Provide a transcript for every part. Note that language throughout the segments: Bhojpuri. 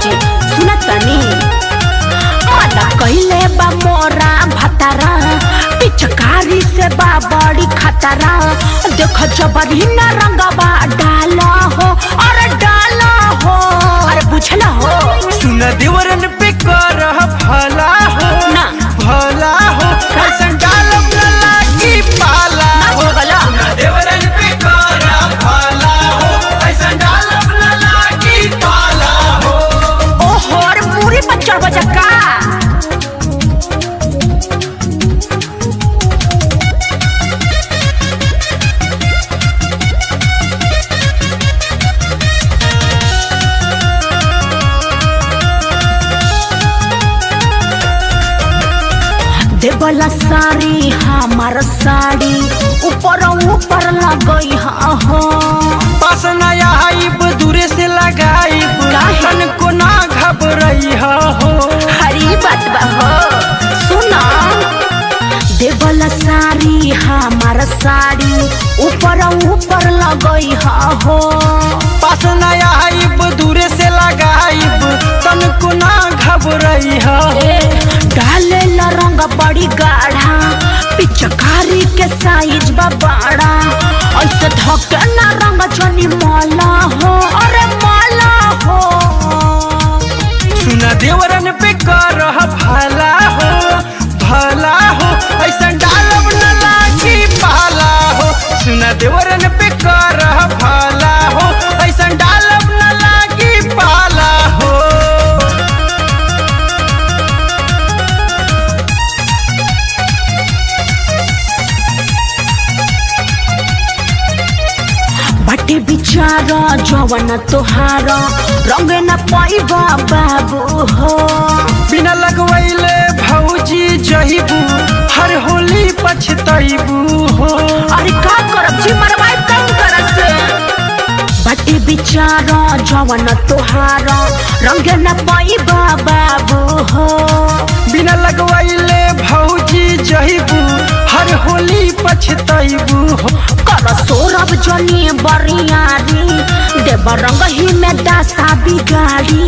जी सुनत तनी मना कइले बा मोरा भतारा पिचकारी से बा बड़ी खतरा देख जबरी न रंगवा डाला हो अरे डाला हो अरे बुझला हो सुन देवरन पे कर भला हो ना भला हो कैसन डालब न लागी पाला हो देवरन पे कर भला हो कैसन डालब न लागी पाला हो ओहो अरे पूरी पर चढ़ बजका देवला साड़ी हमार साड़ी ऊपर ऊपर लगई हो पास नया आइब दूरे से लगाइब तन को ना घबराई हो हरी बात बा हो सुना देवला साड़ी हमार साड़ी ऊपर ऊपर लगई हो पास नया आइब दूरे से लगाइब तन को ना घबराई हो डाले ला रंग बड़ी गाढ़ा पिचकारी के साइज बा बड़ा ऐसे धके ना रंग जनी माला हो अरे माला हो सुना देवरन पे कर भला हो भला हो ऐसा डालब न लागी पाला हो सुना देवरन पे कर भला हो ऐसा डालब न लागी पाला हो बटे बिचारा जवन तोहारा रंग न पाइबा बाबू हो बिना लगवैले भौजी जहिबू हर होली पछतैबू हो अरे का करब जी मरवाई कम कर से बटे बिचारा जवन तोहारा रंग न पाइबा बाबू हो बिना लगवैले भौजी जहिबू हर होली पछतैबू हो कर सोरब जनी बरियारी देव रंग ही में दासा बिगाड़ी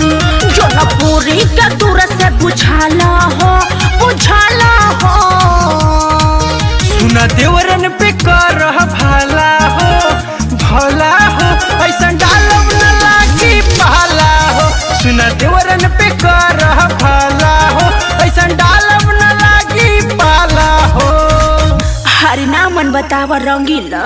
जो न पूरी के दूर से बुझाला हो बुझाला हो सुना देवरन पे कर भला हो भला हो ऐसा डालब न लागी पाला हो सुना देवरन पे कर भला हो ऐसा डालब न लागी पाला हो हरि नामन बतावा रंगीला।